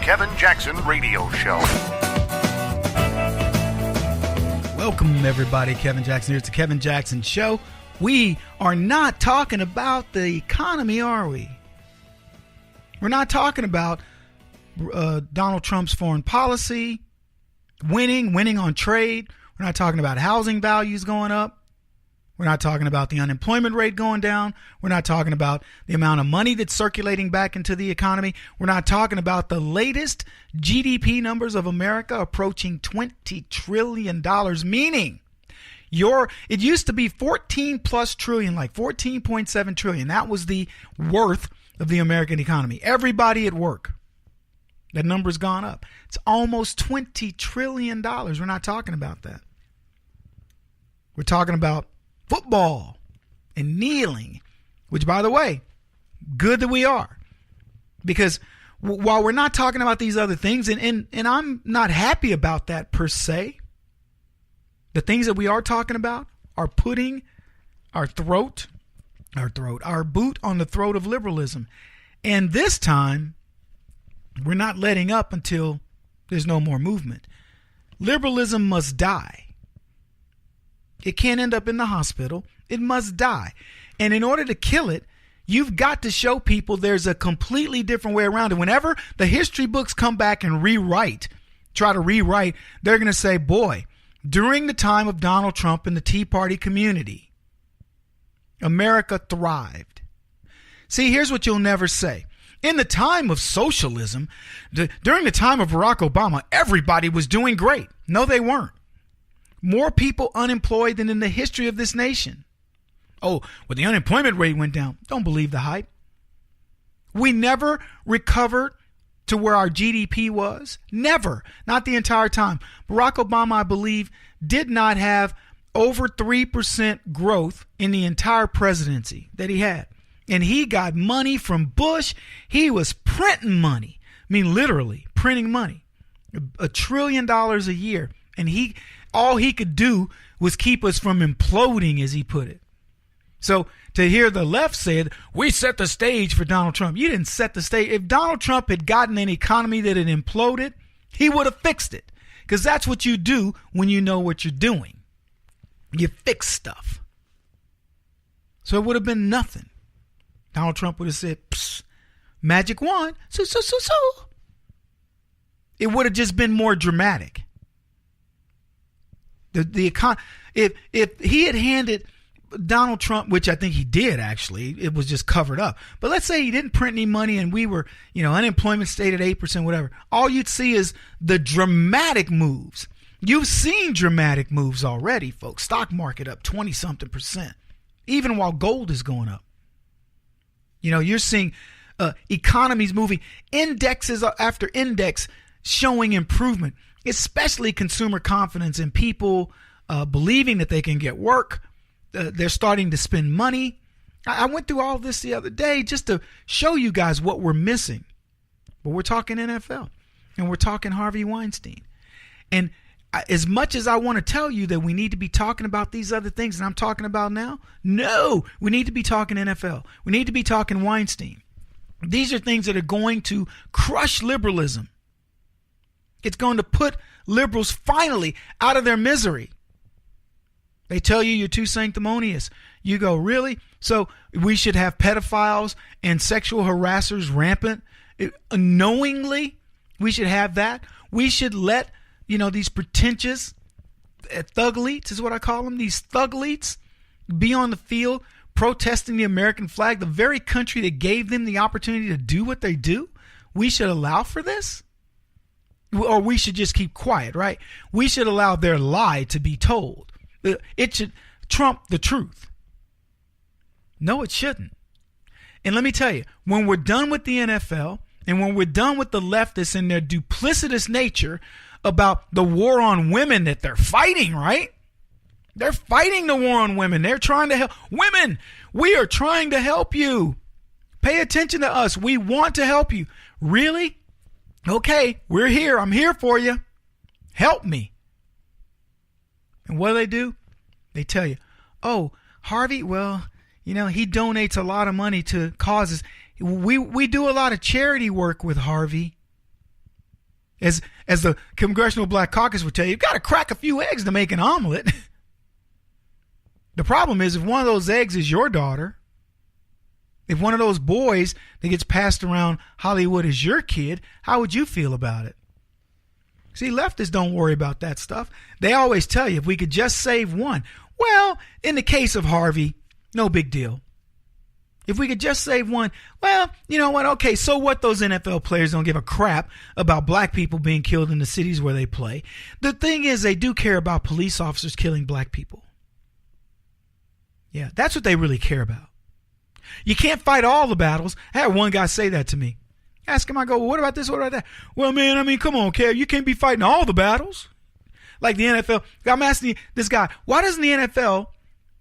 Kevin Jackson Radio Show. Welcome, everybody. Kevin Jackson here. It's the Kevin Jackson Show. We are not talking about the economy, are we? We're not talking about Donald Trump's foreign policy, winning on trade. We're not talking about housing values going up. We're not talking about the unemployment rate going down. We're not talking about the amount of money that's circulating back into the economy. We're not talking about the latest GDP numbers of America approaching $20 trillion, meaning it used to be 14 plus trillion, like 14.7 trillion. That was the worth of the American economy. Everybody at work. That number's gone up. It's almost $20 trillion. We're not talking about that. We're talking about football and kneeling, which, by the way, good that we are. Because while we're not talking about these other things, and I'm not happy about that per se, the things that we are talking about are putting our boot on the throat of liberalism. And this time, we're not letting up until there's no more movement. Liberalism must die. It can't end up in the hospital. It must die. And in order to kill it, you've got to show people there's a completely different way around it. Whenever the history books come back and try to rewrite, they're going to say, boy, during the time of Donald Trump and the Tea Party community, America thrived. See, here's what you'll never say. In the time of socialism, during the time of Barack Obama, everybody was doing great. No, they weren't. More people unemployed than in the history of this nation. Oh, well, the unemployment rate went down. Don't believe the hype. We never recovered to where our GDP was. Never. Not the entire time. Barack Obama, I believe, did not have over 3% growth in the entire presidency that he had. And he got money from Bush. He was printing money. I mean, literally printing money. $1 trillion a year. And all he could do was keep us from imploding, as he put it. So to hear the left said, we set the stage for Donald Trump. You didn't set the stage. If Donald Trump had gotten an economy that had imploded, he would have fixed it. Because that's what you do when you know what you're doing. You fix stuff. So it would have been nothing. Donald Trump would have said, psst, magic wand, so. It would have just been more dramatic. If he had handed Donald Trump, which I think he did actually, it was just covered up. But let's say he didn't print any money and we were, unemployment stayed at 8%, whatever. All you'd see is the dramatic moves. You've seen dramatic moves already, folks. Stock market up 20-something%, even while gold is going up. You're seeing economies moving, indexes after index showing improvement, especially consumer confidence and people believing that they can get work. They're starting to spend money. I went through all this the other day just to show you guys what we're missing. But we're talking NFL and we're talking Harvey Weinstein. And as much as I want to tell you that we need to be talking about these other things that I'm talking about now, no, we need to be talking NFL. We need to be talking Weinstein. These are things that are going to crush liberalism. It's going to put liberals finally out of their misery. They tell you you're too sanctimonious. You go, really? So we should have pedophiles and sexual harassers rampant? Knowingly, we should have that? We should let, these pretentious thuglites is what I call them, these thuglites be on the field protesting the American flag, the very country that gave them the opportunity to do what they do? We should allow for this? Or we should just keep quiet, right? We should allow their lie to be told. It should trump the truth. No, it shouldn't. And let me tell you, when we're done with the NFL and when we're done with the leftists and their duplicitous nature about the war on women that they're fighting, right? They're fighting the war on women. They're trying to help. Women, we are trying to help you. Pay attention to us. We want to help you. Really? Okay, we're here. I'm here for you. Help me. And what do? They tell you, oh, Harvey, well, he donates a lot of money to causes. We do a lot of charity work with Harvey. As the Congressional Black Caucus would tell you, you've got to crack a few eggs to make an omelet. The problem is if one of those eggs is your daughter, if one of those boys that gets passed around Hollywood is your kid, how would you feel about it? See, leftists don't worry about that stuff. They always tell you if we could just save one. Well, in the case of Harvey, no big deal. If we could just save one, well, you know what? Okay, so what? Those NFL players don't give a crap about black people being killed in the cities where they play. The thing is, they do care about police officers killing black people. Yeah, that's what they really care about. You can't fight all the battles. I had one guy say that to me. Ask him, I go, well, what about this? What about that? Well, man, I mean, come on, Kev. You can't be fighting all the battles. Like the NFL. I'm asking this guy, why doesn't the NFL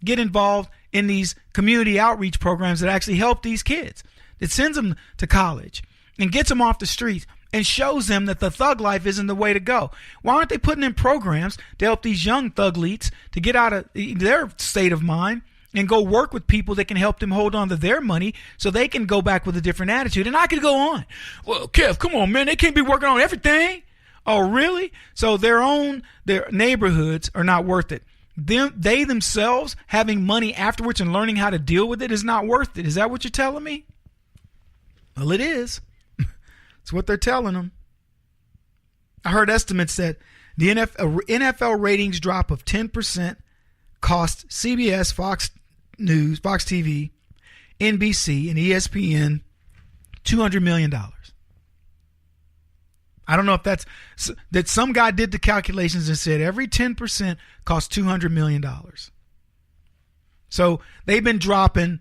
get involved in these community outreach programs that actually help these kids? It sends them to college and gets them off the streets and shows them that the thug life isn't the way to go. Why aren't they putting in programs to help these young thuglites to get out of their state of mind and go work with people that can help them hold on to their money so they can go back with a different attitude? And I could go on. Well, Kev, come on, man. They can't be working on everything. Oh, really? So their neighborhoods are not worth it. They themselves having money afterwards and learning how to deal with it is not worth it. Is that what you're telling me? Well, it is. It's what they're telling them. I heard estimates that the NFL ratings drop of 10% cost CBS, Fox News, Fox TV, NBC, and ESPN $200 million. I don't know if that some guy did the calculations and said every 10% costs $200 million. So they've been dropping,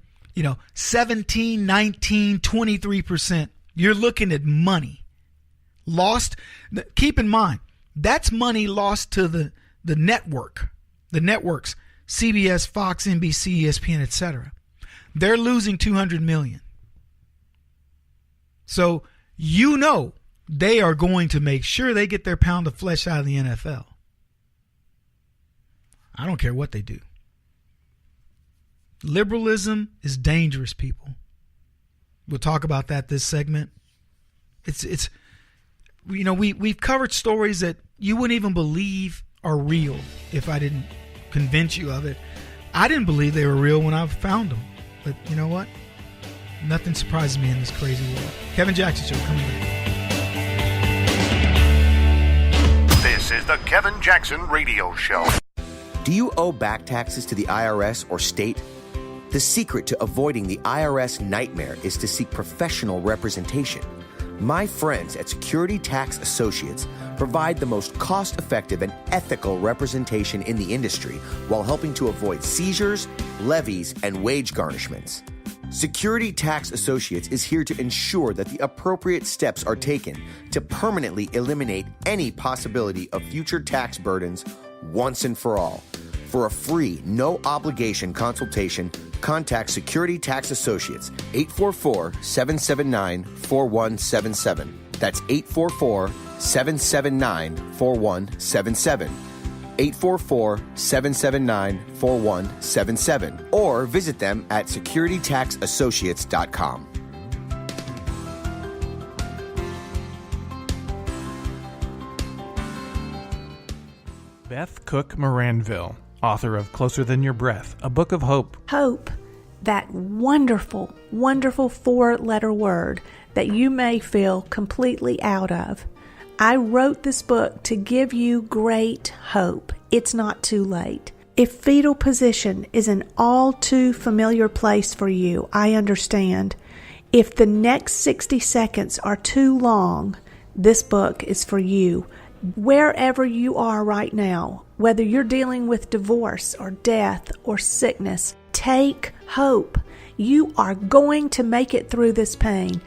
17, 19, 23%. You're looking at money lost. Keep in mind, that's money lost to the networks, CBS, Fox, NBC, ESPN, etc. They're losing $200 million. So they are going to make sure they get their pound of flesh out of the NFL. I don't care what they do. Liberalism is dangerous, people. We'll talk about that this segment. We've covered stories that you wouldn't even believe are real if I didn't convince you of it. I didn't believe they were real when I found them. But you know what? Nothing surprises me in this crazy world. Kevin Jackson Show coming back. This is the Kevin Jackson Radio Show. Do you owe back taxes to the IRS or state? The secret to avoiding the IRS nightmare is to seek professional representation. My friends at Security Tax Associates provide the most cost-effective and ethical representation in the industry while helping to avoid seizures, levies, and wage garnishments. Security Tax Associates is here to ensure that the appropriate steps are taken to permanently eliminate any possibility of future tax burdens once and for all. For a free, no-obligation consultation, contact Security Tax Associates, 844-779-4177. That's 844-779-4177. 844-779-4177. Or visit them at securitytaxassociates.com. Beth Cook Moranville, author of Closer Than Your Breath, a book of hope. Hope, that wonderful, wonderful four-letter word that you may feel completely out of. I wrote this book to give you great hope. It's not too late. If fetal position is an all too familiar place for you, I understand. If the next 60 seconds are too long, this book is for you. Wherever you are right now, whether you're dealing with divorce or death or sickness, take hope. You are going to make it through this pain.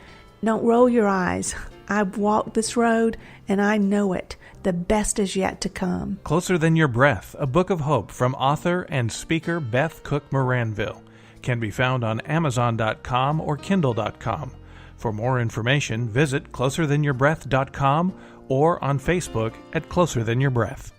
Don't roll your eyes. I've walked this road and I know it. The best is yet to come. Closer Than Your Breath, a book of hope from author and speaker Beth Cook Moranville. Can be found on Amazon.com or Kindle.com. For more information, visit closerthanyourBreath.com or on Facebook at Closer Than Your Breath.